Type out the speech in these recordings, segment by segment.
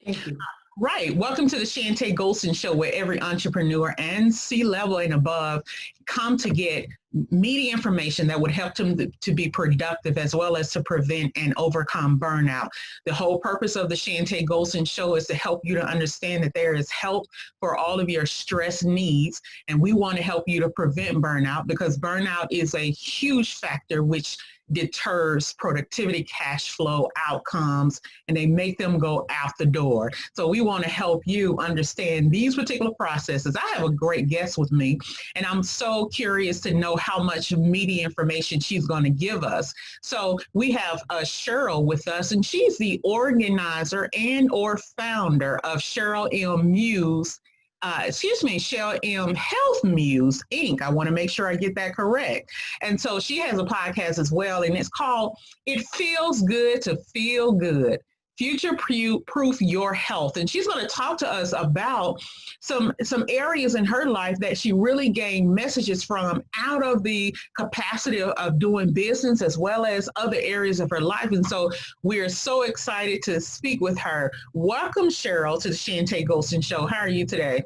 Thank you. Right. Welcome to the Chantay Golson Show, where every entrepreneur and C-level and above come to get meaty information that would help them to be productive as well as to prevent and overcome burnout. The whole purpose of the Chantay Golson Show is to help you to understand that there is help for all of your stress needs. And we want to help you to prevent burnout, because burnout is a huge factor which deters productivity, cash flow, outcomes, and they make them go out the door. So we want to help you understand these particular processes. I have a great guest with me, and I'm so curious to know how much meaty information she's going to give us. So we have Cheryl with us, and she's the organizer and or founder of Cheryl M. Muse. Cheryl M. Health Muse Inc. I want to make sure I get that correct. And so she has a podcast as well, and it's called It Feels Good to Feel Good. Future-proof your health. And she's going to talk to us about some areas in her life that she really gained messages from out of the capacity of doing business as well as other areas of her life. And so we're so excited to speak with her. Welcome, Cheryl, to the Chantay Golson Show. How are you today?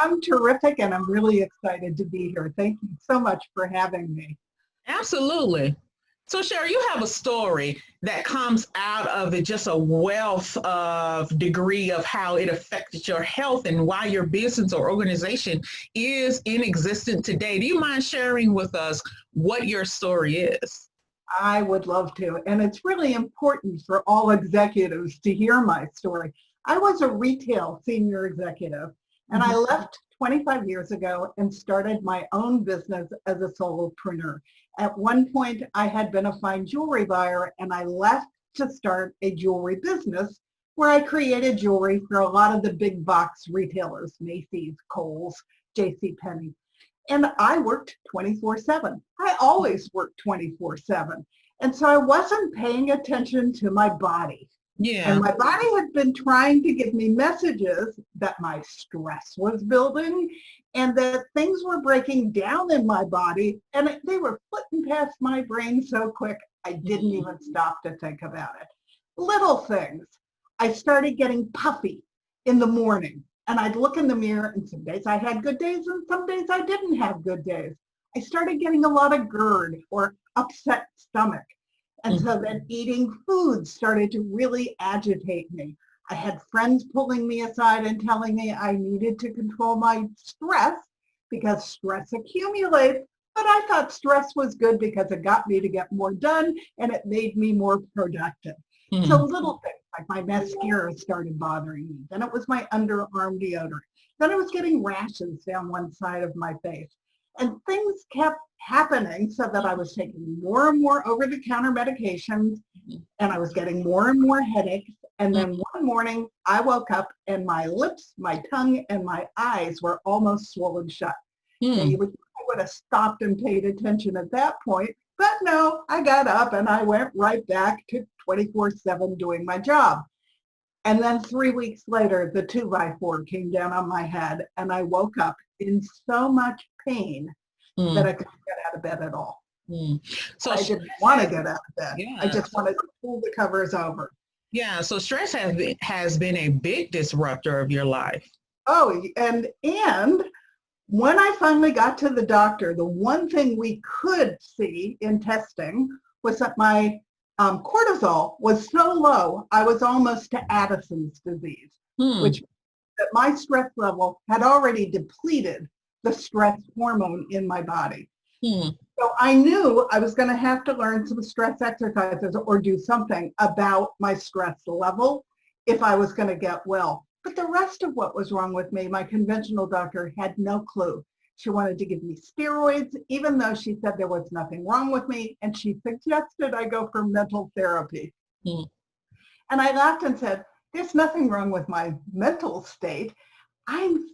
I'm terrific, and I'm really excited to be here. Thank you so much for having me. Absolutely. So, Cheryl, you have a story that comes out of it, just a wealth of degree of how it affected your health and why your business or organization is in existence today. Do you mind sharing with us what your story is? I would love to, and it's really important for all executives to hear my story. I was a retail senior executive, and I left 25 years ago and started my own business as a solopreneur. At one point, I had been a fine jewelry buyer, and I left to start a jewelry business where I created jewelry for a lot of the big box retailers, Macy's, Kohl's, JCPenney. And I worked 24/7. I always worked 24/7. And so I wasn't paying attention to my body. Yeah. And my body had been trying to give me messages that my stress was building and that things were breaking down in my body, and they were flitting past my brain so quick I didn't even stop to think about it. Little things. I started getting puffy in the morning, and I'd look in the mirror, and some days I had good days and some days I didn't have good days. I started getting a lot of GERD or upset stomach. And so then eating food started to really agitate me. I had friends pulling me aside and telling me I needed to control my stress because stress accumulates. But I thought stress was good because it got me to get more done and it made me more productive. So little things like my mascara started bothering me. Then it was my underarm deodorant. Then I was getting rashes down one side of my face. And things kept happening so that I was taking more and more over-the-counter medications, and I was getting more and more headaches. And then one morning I woke up and my lips, my tongue, and my eyes were almost swollen shut. Now, I would have stopped and paid attention at that point, but no, I got up and I went right back to 24/7 doing my job. And then 3 weeks later, the 2x4 came down on my head, and I woke up in so much pain that I couldn't get out of bed at all. So I didn't want to get out of bed. Yeah. I just wanted to pull the covers over. Yeah, so stress has been a big disruptor of your life. Oh, and when I finally got to the doctor, the one thing we could see in testing was that my cortisol was so low, I was almost to Addison's disease, which meant that my stress level had already depleted the stress hormone in my body. So I knew I was going to have to learn some stress exercises or do something about my stress level if I was going to get well. But the rest of what was wrong with me, my conventional doctor had no clue. She wanted to give me steroids, even though she said there was nothing wrong with me, and she suggested I go for mental therapy. And I laughed and said, there's nothing wrong with my mental state.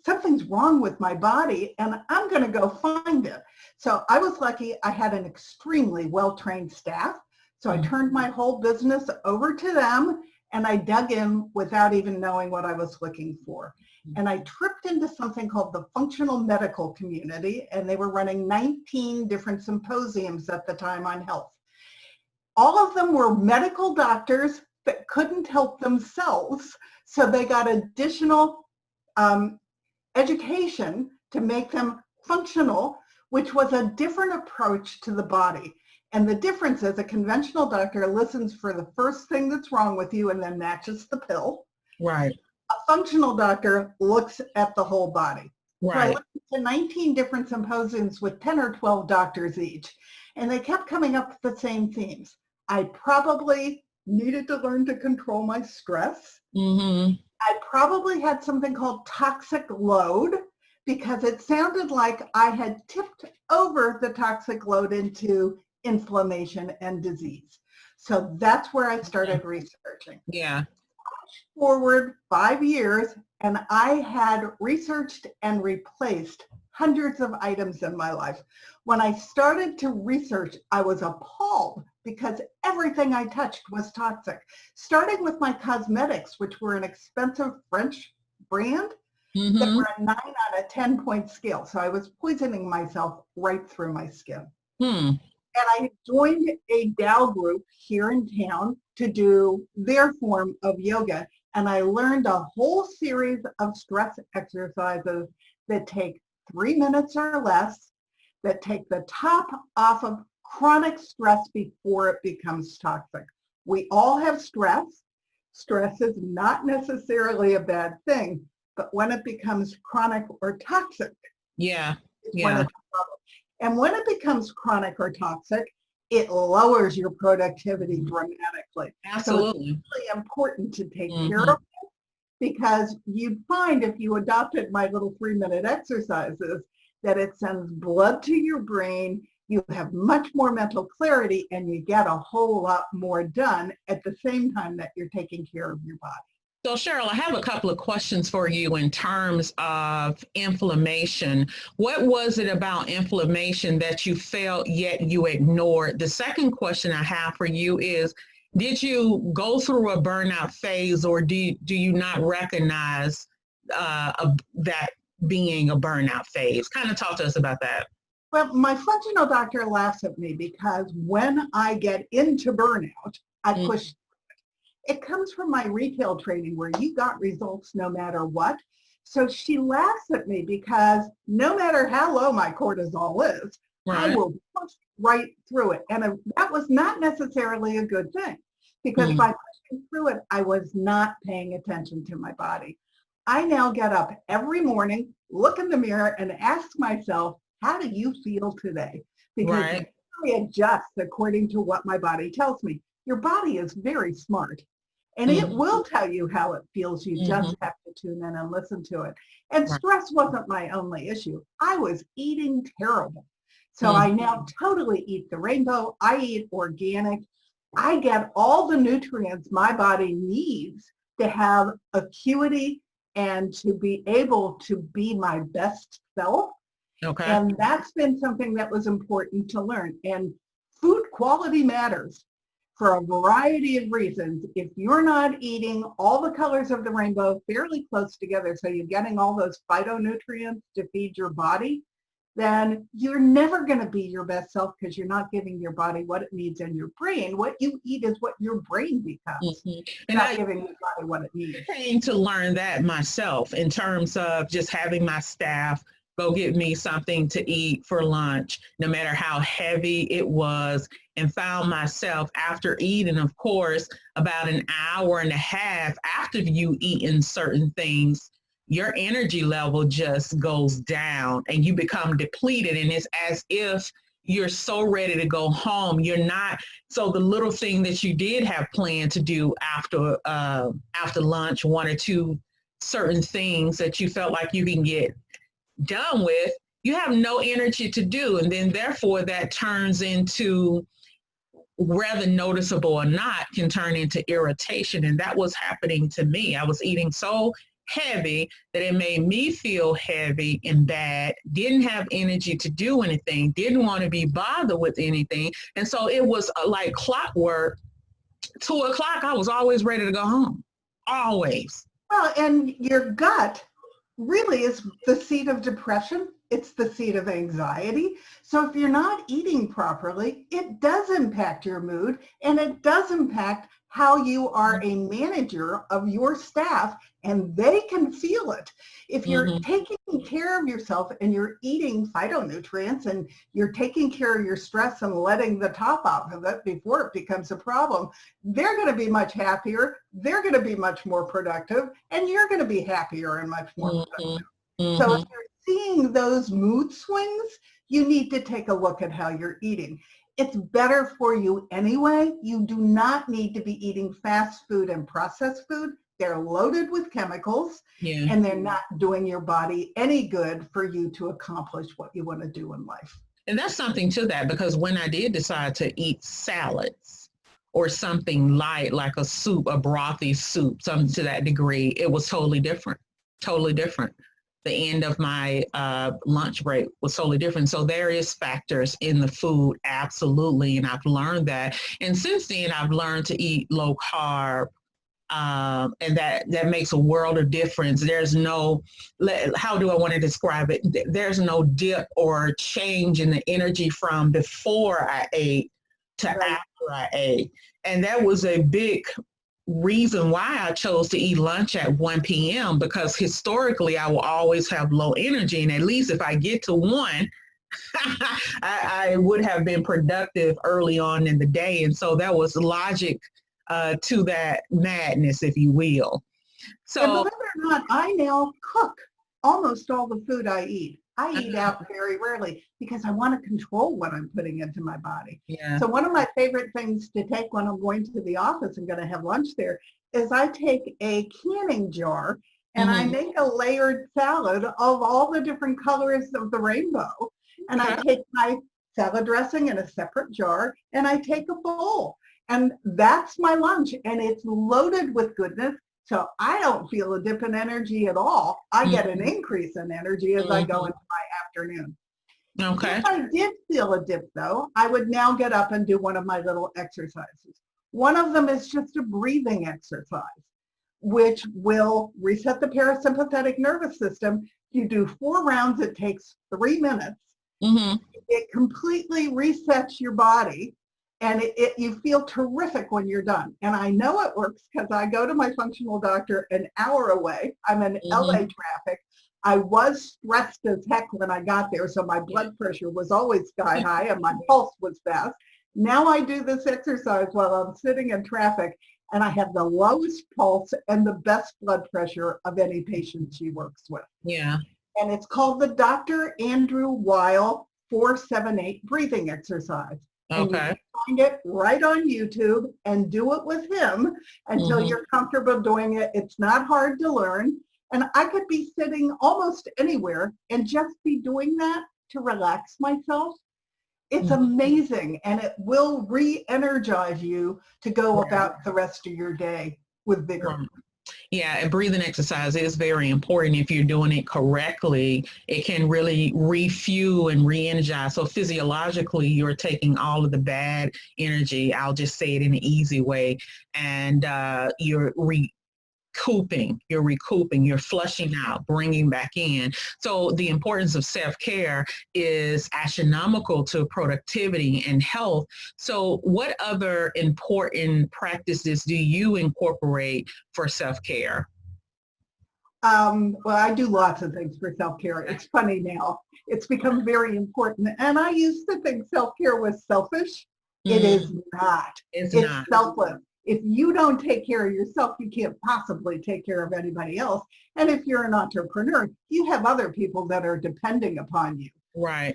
Something's wrong with my body, and I'm going to go find it. So I was lucky I had an extremely well-trained staff. So I turned my whole business over to them, and I dug in without even knowing what I was looking for. And I tripped into something called the Functional Medical Community, and they were running 19 different symposiums at the time on health. All of them were medical doctors that couldn't help themselves. So they got additional education to make them functional, which was a different approach to the body. And the difference is a conventional doctor listens for the first thing that's wrong with you and then matches the pill. Right. A functional doctor looks at the whole body. Right. So I listened to 19 different symposiums with 10 or 12 doctors each, and they kept coming up with the same themes. I probably needed to learn to control my stress. Mm-hmm. I probably had something called toxic load because it sounded like I had tipped over the toxic load into inflammation and disease. So that's where I started researching. Yeah. Forward 5 years, and I had researched and replaced hundreds of items in my life. When I started to research, I was appalled because everything I touched was toxic, starting with my cosmetics, which were an expensive French brand that were a 9 on a 10-point scale. So I was poisoning myself right through my skin. And I joined a Tao group here in town to do their form of yoga. And I learned a whole series of stress exercises that take 3 minutes or less, that take the top off of chronic stress before it becomes toxic. We all have stress. Stress is not necessarily a bad thing, but when it becomes chronic or toxic, when it's a problem. And when it becomes chronic or toxic, it lowers your productivity dramatically. Absolutely. So it's really important to take care of it, because you'd find if you adopted my little 3-minute exercises that it sends blood to your brain, you have much more mental clarity, and you get a whole lot more done at the same time that you're taking care of your body. So Cheryl, I have a couple of questions for you in terms of inflammation. What was it about inflammation that you felt yet you ignored? The second question I have for you is, did you go through a burnout phase, or do you not recognize that being a burnout phase? Kind of talk to us about that. Well, my functional doctor laughs at me because when I get into burnout, I push. It comes from my retail training where you got results no matter what. So she laughs at me because no matter how low my cortisol is, I will push right through it. And that was not necessarily a good thing, because by pushing through it, I was not paying attention to my body. I now get up every morning, look in the mirror, and ask myself, how do you feel today? Because I adjust according to what my body tells me. Your body is very smart, and it will tell you how it feels. You just have to tune in and listen to it. And stress wasn't my only issue. I was eating terrible. So I now totally eat the rainbow. I eat organic. I get all the nutrients my body needs to have acuity and to be able to be my best self. And that's been something that was important to learn. And food quality matters for a variety of reasons. If you're not eating all the colors of the rainbow fairly close together, so you're getting all those phytonutrients to feed your body, then you're never going to be your best self, because you're not giving your body what it needs, and your brain, what you eat is what your brain becomes. And not giving your body what it needs. I came to learn that myself in terms of just having my staff go get me something to eat for lunch, no matter how heavy it was, and found myself after eating, of course, about an hour and a half after you eaten certain things, your energy level just goes down and you become depleted. And it's as if you're so ready to go home. You're not. So the little thing that you did have planned to do after lunch, 1 or 2 certain things that you felt like you can get done with, you have no energy to do. And then therefore that turns into, whether noticeable or not, can turn into irritation. And that was happening to me. I was eating so heavy that it made me feel heavy and bad, didn't have energy to do anything, didn't want to be bothered with anything. And so it was like clockwork. 2 o'clock, I was always ready to go home. Always. Well, and your gut really is the seat of depression. It's the seat of anxiety. So if you're not eating properly, it does impact your mood, and it does impact how you are a manager of your staff, and they can feel it. If you're taking care of yourself and you're eating phytonutrients and you're taking care of your stress and letting the top off of it before it becomes a problem, they're going to be much happier, they're going to be much more productive, and you're going to be happier and much more productive. So if you're seeing those mood swings, you need to take a look at how you're eating. It's better for you anyway. You do not need to be eating fast food and processed food. They're loaded with chemicals, and they're not doing your body any good for you to accomplish what you want to do in life. And that's something to that, because when I did decide to eat salads or something light, like a soup, a brothy soup, something to that degree, it was totally different, totally different. The end of my lunch break was totally different. So there is factors in the food, absolutely. And I've learned that. And since then, I've learned to eat low carb. And that makes a world of difference. There's no, how do I want to describe it? There's no dip or change in the energy from before I ate to after I ate. And that was a big reason why I chose to eat lunch at 1 p.m. because historically I will always have low energy, and at least if I get to 1, I would have been productive early on in the day. And so that was logic to that madness, if you will. So, and believe it or not, I now cook almost all the food I eat. I eat out very rarely because I want to control what I'm putting into my body. So one of my favorite things to take when I'm going to the office and going to have lunch there is I take a canning jar and I make a layered salad of all the different colors of the rainbow. And I take my salad dressing in a separate jar and I take a bowl. And that's my lunch, and it's loaded with goodness. So I don't feel a dip in energy at all. I get an increase in energy as I go into my afternoon. Okay. If I did feel a dip, though, I would now get up and do one of my little exercises. One of them is just a breathing exercise, which will reset the parasympathetic nervous system. You do 4 rounds. It takes 3 minutes. It completely resets your body. And you feel terrific when you're done. And I know it works because I go to my functional doctor an hour away. I'm in LA traffic. I was stressed as heck when I got there, so my blood pressure was always sky high and my pulse was fast. Now I do this exercise while I'm sitting in traffic, and I have the lowest pulse and the best blood pressure of any patient she works with. And it's called the Dr. Andrew Weil 478 breathing exercise. And you can find it right on YouTube and do it with him until you're comfortable doing it. It's not hard to learn. And I could be sitting almost anywhere and just be doing that to relax myself. It's amazing, and it will re-energize you to go about the rest of your day with vigor. Yeah, a breathing exercise is very important. If you're doing it correctly, it can really refuel and re-energize. So physiologically, you're taking all of the bad energy, I'll just say it in an easy way, and you're recouping, you're flushing out, bringing back in. So the importance of self-care is astronomical to productivity and health. So what other important practices do you incorporate for self-care? Well, I do lots of things for self-care. It's funny now. It's become very important. And I used to think self-care was selfish. It is not. It's not. Selfless. If you don't take care of yourself, you can't possibly take care of anybody else. And if you're an entrepreneur, you have other people that are depending upon you. Right.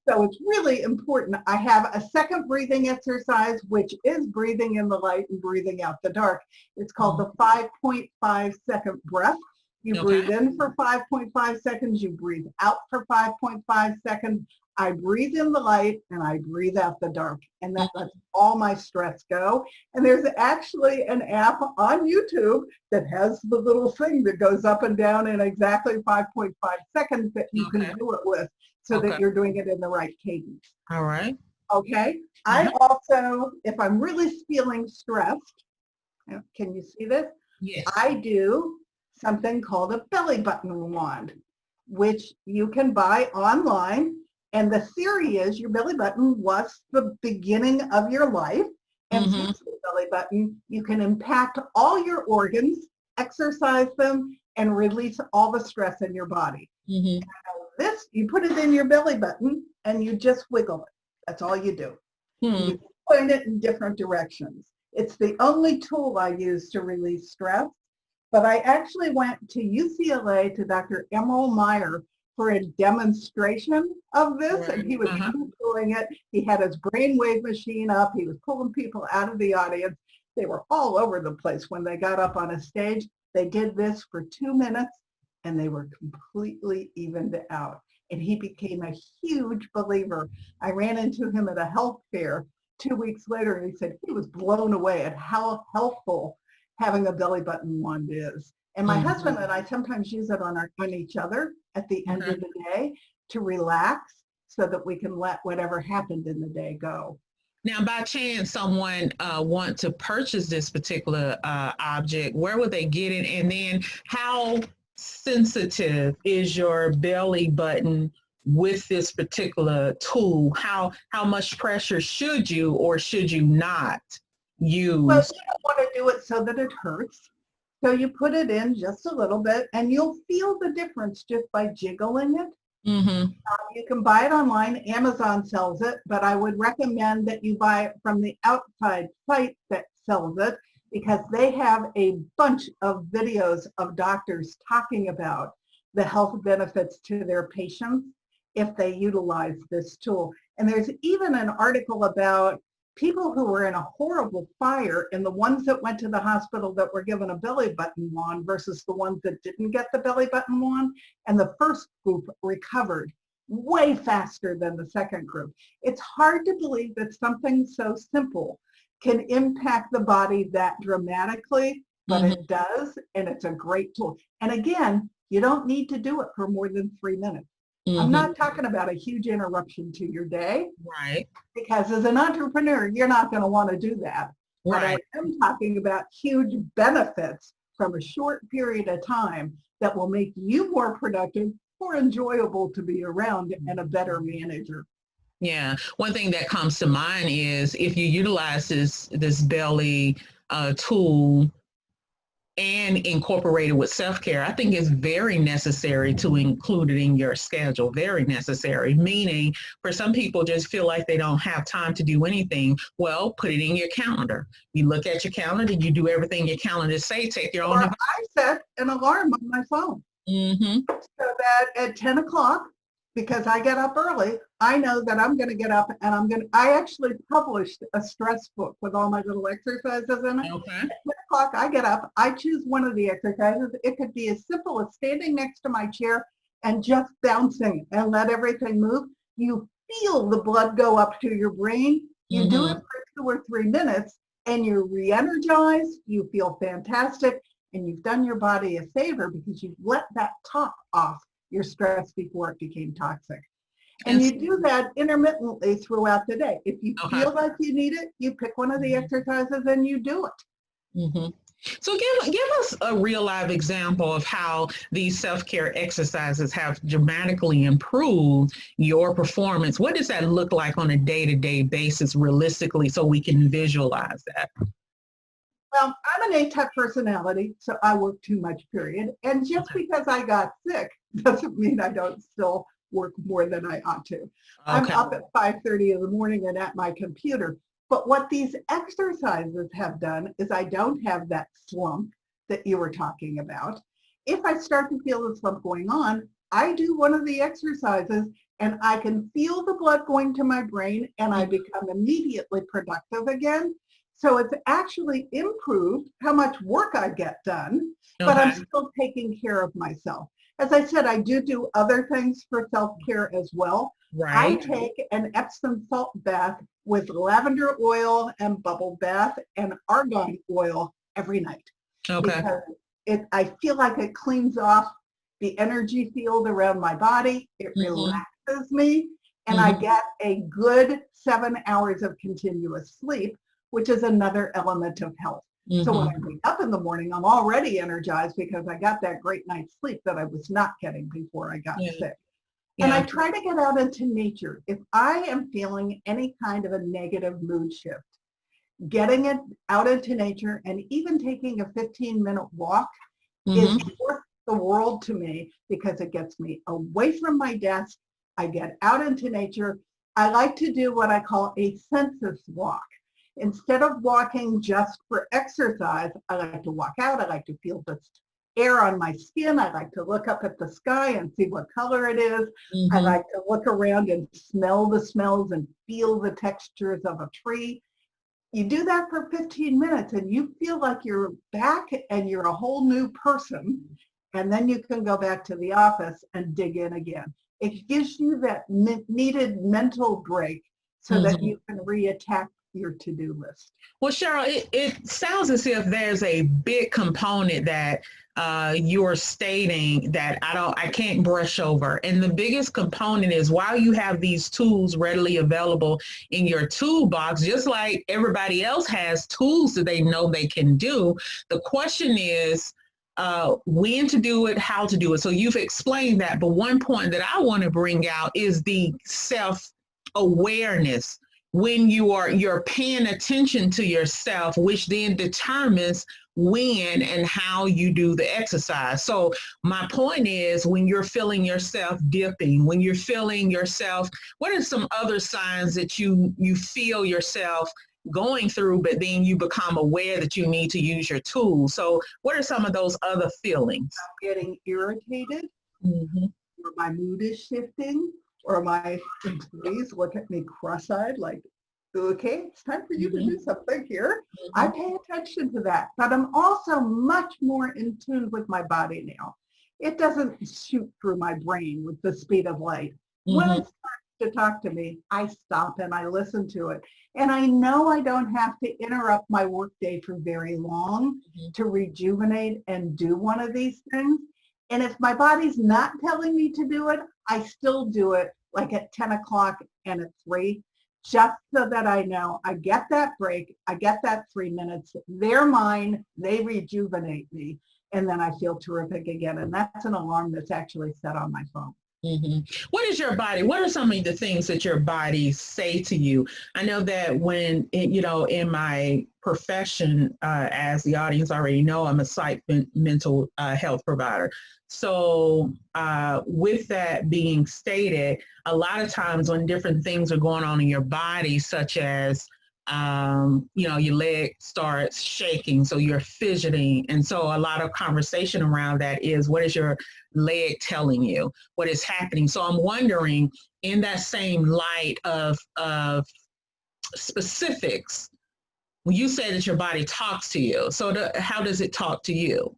So it's really important. I have a second breathing exercise, which is breathing in the light and breathing out the dark. It's called the 5.5 second breath. You breathe in for 5.5 seconds. You breathe out for 5.5 seconds. I breathe in the light and I breathe out the dark, and that lets all my stress go. And there's actually an app on YouTube that has the little thing that goes up and down in exactly 5.5 seconds that you can do it with, so that you're doing it in the right cadence. All right. Okay. I also, if I'm really feeling stressed, can you see this? Yes. I do something called a belly button wand. which you can buy online. And the theory is your belly button was the beginning of your life. And Mm-hmm. through the belly button, you can impact all your organs, exercise them, and release all the stress in your body. Mm-hmm. This, you put it in your belly button and you just wiggle it. That's all you do. Hmm. You point it in different directions. It's the only tool I use to release stress. But I actually went to UCLA to Dr. Emerald Meyer for a demonstration of this, and he was doing it. He had his brainwave machine up. He was pulling people out of the audience. They were all over the place when they got up on a stage. They did this for 2 minutes, and they were completely evened out. And he became a huge believer. I ran into him at a health fair 2 weeks later, and he said he was blown away at how helpful having a belly button wand is. And my husband and I sometimes use it on each other at the end of the day to relax so that we can let whatever happened in the day go. Now, by chance, someone want to purchase this particular object, where would they get it? And then how sensitive is your belly button with this particular tool? How much pressure should you or should you not use? Well, you don't want to do it so that it hurts. So you put it in just a little bit and you'll feel the difference just by jiggling it. Mm-hmm. You can buy it online. Amazon sells it, but I would recommend that you buy it from the outside site that sells it because they have a bunch of videos of doctors talking about the health benefits to their patients if they utilize this tool. And there's even an article about people who were in a horrible fire and the ones that went to the hospital that were given a belly button wand versus the ones that didn't get the belly button wand. And the first group recovered way faster than the second group. It's hard to believe that something so simple can impact the body that dramatically, but it does, and it's a great tool. And again, you don't need to do it for more than 3 minutes. I'm not talking about a huge interruption to your day. Right. Because as an entrepreneur, you're not going to want to do that. Right. But I am talking about huge benefits from a short period of time that will make you more productive, more enjoyable to be around, and a better manager. Yeah. One thing that comes to mind is if you utilize this belly tool and incorporate it with self-care, I think it's very necessary to include it in your schedule. Very necessary, meaning for some people just feel like they don't have time to do anything. Well, put it in your calendar. You look at your calendar, you do everything your calendar say, take your own. Or I set an alarm on my phone so that at 10 o'clock, because I get up early, I know that I'm going to get up and I actually published a stress book with all my little exercises in it. Okay. At 10 o'clock, I get up, I choose one of the exercises. It could be as simple as standing next to my chair and just bouncing and let everything move. You feel the blood go up to your brain. You do it for 2 or 3 minutes and you're re-energized, you feel fantastic, and you've done your body a favor because you've let that top off your stress before it became toxic. And you do that intermittently throughout the day. If you feel like you need it, you pick one of the exercises and you do it. So give us a real live example of how these self-care exercises have dramatically improved your performance. What does that look like on a day-to-day basis realistically so we can visualize that? Well, I'm an A-type personality, so I work too much, period. And just because I got sick doesn't mean I don't still work more than I ought to. I'm up at 5:30 in the morning and at my computer. But what these exercises have done is I don't have that slump that you were talking about. If I start to feel the slump going on, I do one of the exercises and I can feel the blood going to my brain and I become immediately productive again. So it's actually improved how much work I get done, but I'm still taking care of myself. As I said, I do other things for self-care as well. I take an Epsom salt bath with lavender oil and bubble bath and argan oil every night. Because I feel like it cleans off the energy field around my body. It relaxes me and I get a good 7 hours of continuous sleep, which is another element of health. So when I wake up in the morning, I'm already energized because I got that great night's sleep that I was not getting before I got sick. And I try to get out into nature. If I am feeling any kind of a negative mood shift, getting it out into nature and even taking a 15-minute walk is worth the world to me because it gets me away from my desk. I get out into nature. I like to do what I call a census walk. Instead of walking just for exercise, I like to walk out. I like to feel the air on my skin. I like to look up at the sky and see what color it is. I like to look around and smell the smells and feel the textures of a tree. You do that for 15 minutes and you feel like you're back and you're a whole new person. And then you can go back to the office and dig in again. It gives you that needed mental break so that you can reattack your to-do list. Well, Cheryl, it sounds as if there's a big component that you're stating that I can't brush over. And the biggest component is while you have these tools readily available in your toolbox, just like everybody else has tools that they know they can do, the question is when to do it, how to do it. So you've explained that, but one point that I want to bring out is the self-awareness. When you're paying attention to yourself, which then determines when and how you do the exercise. So my point is, when you're feeling yourself dipping, when you're feeling yourself, what are some other signs that you feel yourself going through, but then you become aware that you need to use your tools? So what are some of those other feelings? I'm getting irritated, or my mood is shifting, or my employees look at me cross-eyed like, okay, it's time for you to do something here. I pay attention to that, but I'm also much more in tune with my body now. It doesn't shoot through my brain with the speed of light. When it starts to talk to me, I stop and I listen to it. And I know I don't have to interrupt my workday for very long to rejuvenate and do one of these things. And if my body's not telling me to do it, I still do it like at 10 o'clock and at 3, just so that I know I get that break, I get that 3 minutes, they're mine, they rejuvenate me, and then I feel terrific again. And that's an alarm that's actually set on my phone. What is your body? What are some of the things that your body say to you? I know that when, in my profession, as the audience already know, I'm a psych mental health provider. So with that being stated, a lot of times when different things are going on in your body, such as your leg starts shaking, so you're fidgeting. And so a lot of conversation around that is, what is your leg telling you? What is happening? So I'm wondering, in that same light of specifics, when you say that your body talks to you, so how does it talk to you?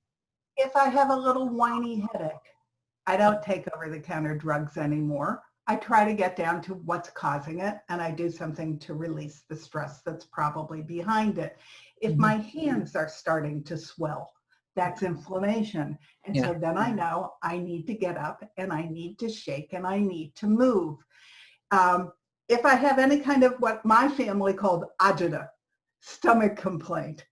If I have a little whiny headache, I don't take over-the-counter drugs anymore. I try to get down to what's causing it, and I do something to release the stress that's probably behind it. If my hands are starting to swell, that's inflammation. And so then I know I need to get up and I need to shake and I need to move. If I have any kind of what my family called agita, stomach complaint,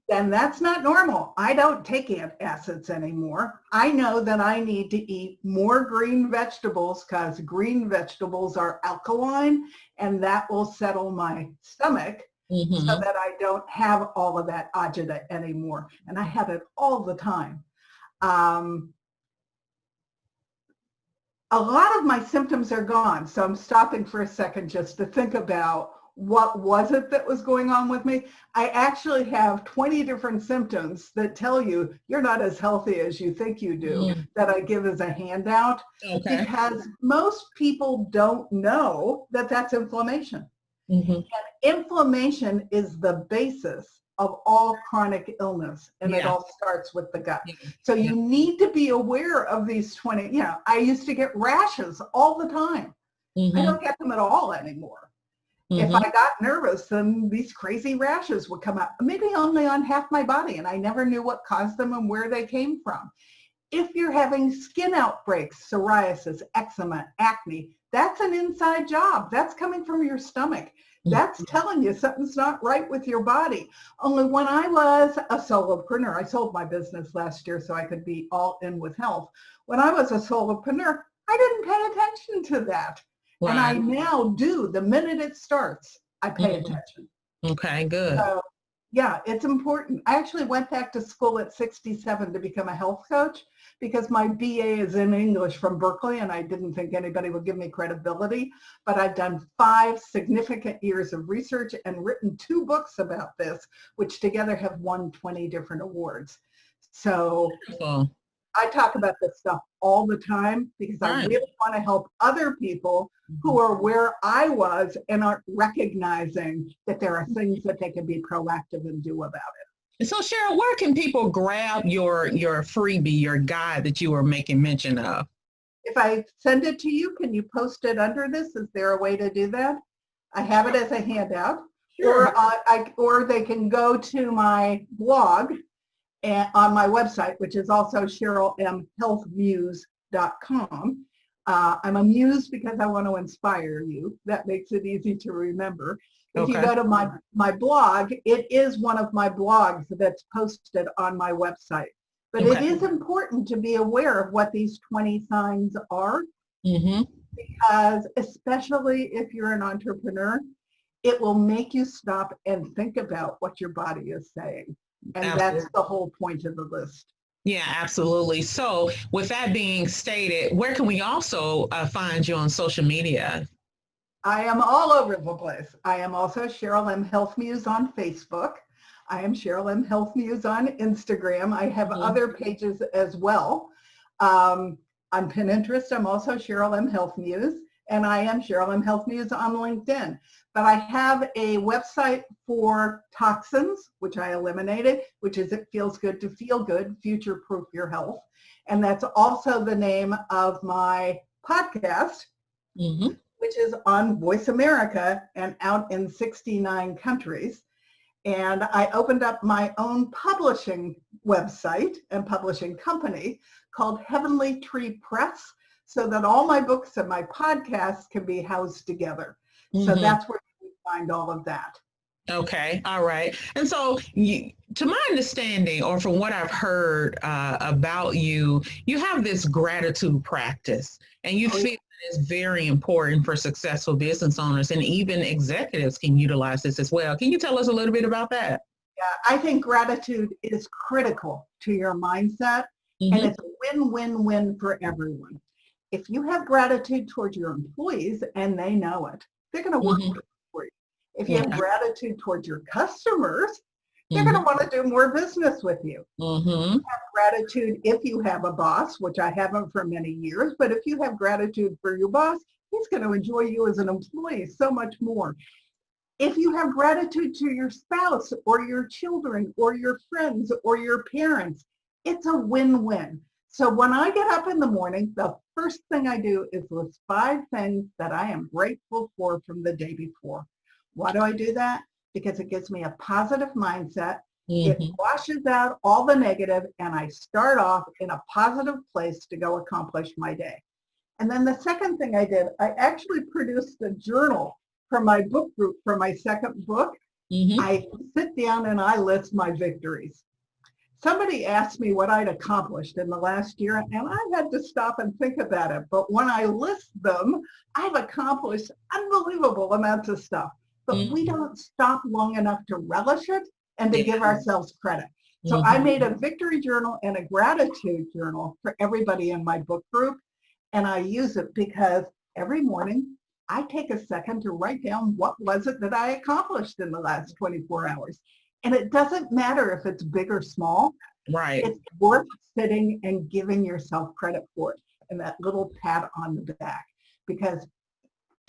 then that's not normal. I don't take antacids anymore. I know that I need to eat more green vegetables because green vegetables are alkaline, and that will settle my stomach so that I don't have all of that agita anymore. And I have it all the time. A lot of my symptoms are gone. So I'm stopping for a second just to think about what was it that was going on with me. I actually have 20 different symptoms that tell you you're not as healthy as you think you do, that I give as a handout, because most people don't know that that's inflammation. And inflammation is the basis of all chronic illness, and it all starts with the gut. So you need to be aware of these 20, I used to get rashes all the time. I don't get them at all anymore. If I got nervous, then these crazy rashes would come out, maybe only on half my body, and I never knew what caused them and where they came from. If you're having skin outbreaks, psoriasis, eczema, acne, That's an inside job. That's coming from your stomach. That's telling you something's not right with your body. Only when I was a solopreneur, I sold my business last year so I could be all in with health. When I was a solopreneur, I didn't pay attention to that. Right. And I now do. The minute it starts, I pay attention. Okay, good. So, yeah, it's important. I actually went back to school at 67 to become a health coach because my BA is in English from Berkeley and I didn't think anybody would give me credibility. But I've done 5 significant years of research and written 2 books about this, which together have won 20 different awards. So I talk about this stuff all the time because I really want to help other people who are where I was and aren't recognizing that there are things that they can be proactive and do about it. So Cheryl, where can people grab your freebie, your guide that you were making mention of? If I send it to you, can you post it under this? Is there a way to do that? I have it as a handout. Sure. Or they can go to my blog and on my website, which is also CherylMHealthMuse.com. I'm a muse because I want to inspire you. That makes it easy to remember. If you go to my blog, it is one of my blogs that's posted on my website. But it is important to be aware of what these 20 signs are, because especially if you're an entrepreneur, it will make you stop and think about what your body is saying. And that's the whole point of the list. Yeah, absolutely. So with that being stated, where can we also find you on social media? I am all over the place. I am also Cheryl M. Health Muse on Facebook. I am Cheryl M. Health Muse on Instagram. I have other pages as well. On Pinterest, I'm also Cheryl M. Health Muse, and I am Cheryl M. Health Muse on LinkedIn. But I have a website for toxins, which I eliminated, which is It Feels Good to Feel Good, Future-Proof Your Health. And that's also the name of my podcast, which is on Voice America and out in 69 countries. And I opened up my own publishing website and publishing company called Heavenly Tree Press so that all my books and my podcasts can be housed together. So that's where you can find all of that. Okay. All right. And so to my understanding, or from what I've heard about you, you have this gratitude practice, and you feel it's very important for successful business owners, and even executives can utilize this as well. Can you tell us a little bit about that? Yeah, I think gratitude is critical to your mindset, and it's a win-win-win for everyone. If you have gratitude towards your employees and they know it, they're going to work for you. If you have gratitude towards your customers, they're going to want to do more business with you. You have gratitude if you have a boss, which I haven't for many years, but if you have gratitude for your boss, he's going to enjoy you as an employee so much more. If you have gratitude to your spouse or your children or your friends or your parents, it's a win-win. So when I get up in the morning, the first thing I do is list 5 things that I am grateful for from the day before. Why do I do that? Because it gives me a positive mindset. It washes out all the negative, and I start off in a positive place to go accomplish my day. And then the second thing I did, I actually produced a journal for my book group for my second book. I sit down and I list my victories. Somebody asked me what I'd accomplished in the last year, and I had to stop and think about it. But when I list them, I've accomplished unbelievable amounts of stuff. But we don't stop long enough to relish it and to give ourselves credit. So I made a victory journal and a gratitude journal for everybody in my book group. And I use it because every morning I take a second to write down what was it that I accomplished in the last 24 hours. And it doesn't matter if it's big or small. It's worth sitting and giving yourself credit for it and that little pat on the back. Because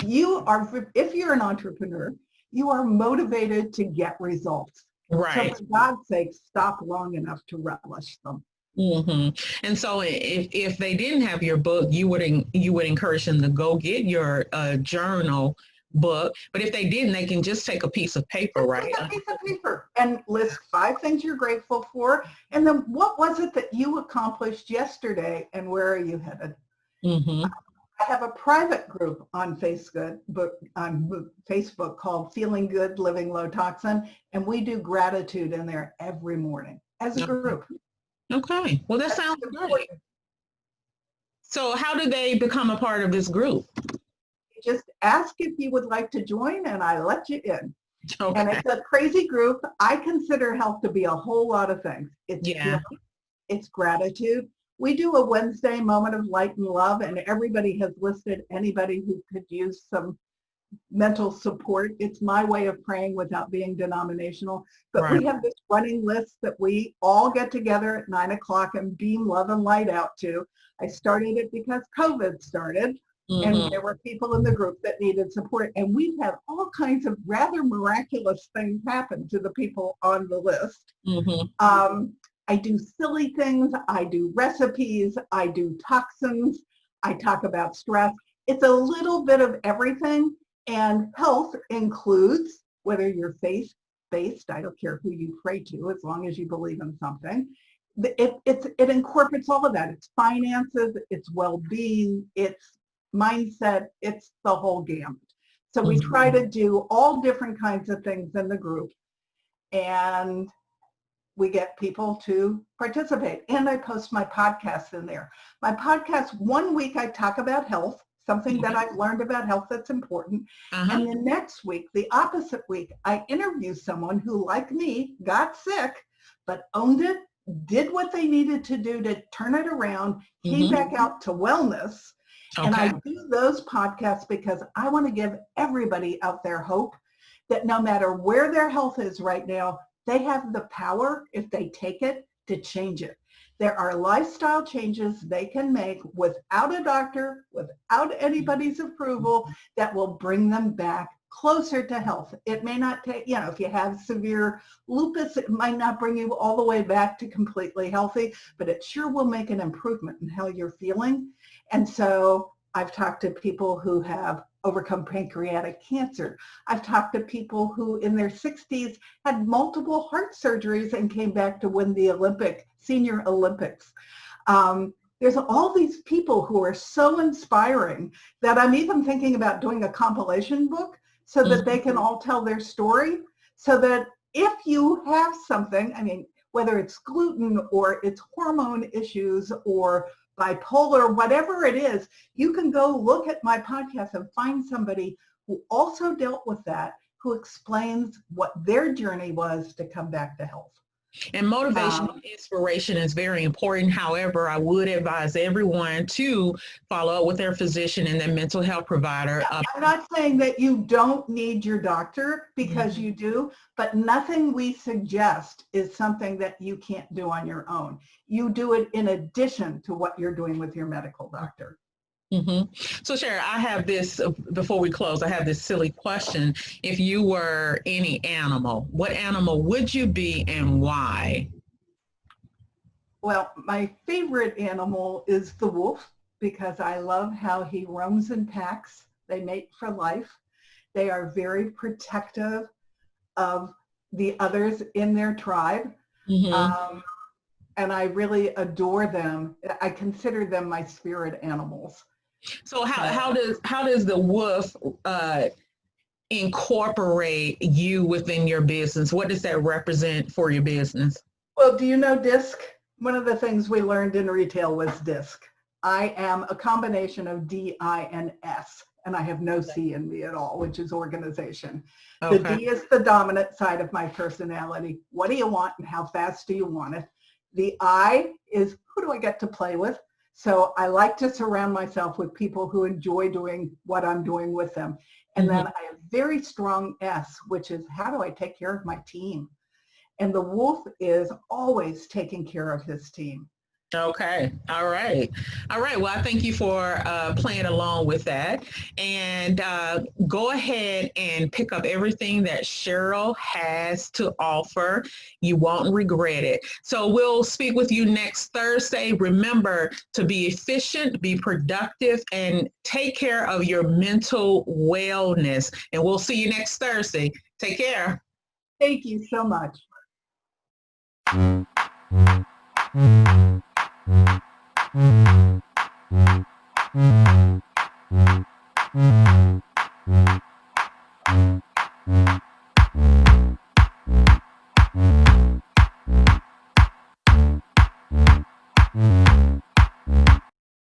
you are, if you're an entrepreneur, you are motivated to get results. So for God's sake, stop long enough to relish them. And so if they didn't have your book, you would encourage them to go get your journal book. But if they didn't, they can just take a piece of paper, right? A piece of paper and list 5 things you're grateful for. And then what was it that you accomplished yesterday and where are you headed? I have a private group on Facebook called Feeling Good, Living Low Toxin, and we do gratitude in there every morning as a group. Okay. Well, that sounds great. So how do they become a part of this group? Just ask if you would like to join, and I let you in. Okay. And it's a crazy group. I consider health to be a whole lot of things. It's Yeah. healing, it's gratitude. We do a Wednesday moment of light and love, and everybody has listed anybody who could use some mental support. It's my way of praying without being denominational. But Right. we have this running list that we all get together at 9 o'clock and beam love and light out to. I started it because COVID started. Mm-hmm. And there were people in the group that needed support. And we've had all kinds of rather miraculous things happen to the people on the list. Mm-hmm. I do silly things. I do recipes. I do toxins. I talk about stress. It's a little bit of everything. And health includes whether you're faith-based, I don't care who you pray to, as long as you believe in something. It incorporates all of that. It's finances, it's well-being, it's mindset, it's the whole gamut. So we try to do all different kinds of things in the group, and we get people to participate. And I post my podcasts in there. My podcast, one week I talk about health, something that I've learned about health that's important. And the next week, the opposite week, I interview someone who, like me, got sick, but owned it, did what they needed to do to turn it around, came back out to wellness. And I do those podcasts because I want to give everybody out there hope that no matter where their health is right now, they have the power, if they take it, to change it. There are lifestyle changes they can make without a doctor, without anybody's approval, that will bring them back closer to health. It may not take, if you have severe lupus, it might not bring you all the way back to completely healthy, but it sure will make an improvement in how you're feeling. And so I've talked to people who have overcome pancreatic cancer. I've talked to people who in their 60s had multiple heart surgeries and came back to win the senior Olympics. There's all these people who are so inspiring that I'm even thinking about doing a compilation book so that they can all tell their story, so that if you have something, whether it's gluten or it's hormone issues or bipolar, whatever it is, you can go look at my podcast and find somebody who also dealt with that, who explains what their journey was to come back to health. And motivation and inspiration is very important. However, I would advise everyone to follow up with their physician and their mental health provider. I'm not saying that you don't need your doctor, because you do, but nothing we suggest is something that you can't do on your own. You do it in addition to what you're doing with your medical doctor. So Cheryl, I have this, before we close, I have this silly question. If you were any animal, what animal would you be and why? Well, my favorite animal is the wolf, because I love how he roams in packs. They mate for life. They are very protective of the others in their tribe. And I really adore them. I consider them my spirit animals. So how does the wolf incorporate you within your business? What does that represent for your business? Well, do you know DISC? One of the things we learned in retail was DISC. I am a combination of D, I, and S, and I have no C in me at all, which is organization. The D is the dominant side of my personality. What do you want and how fast do you want it? The I is, who do I get to play with? So I like to surround myself with people who enjoy doing what I'm doing with them. And then I have very strong S, which is, how do I take care of my team? And the wolf is always taking care of his team. Okay. All right. Well, I thank you for playing along with that. And go ahead and pick up everything that Cheryl has to offer. You won't regret it. So we'll speak with you next Thursday. Remember to be efficient, be productive, and take care of your mental wellness. And we'll see you next Thursday. Take care. Thank you so much.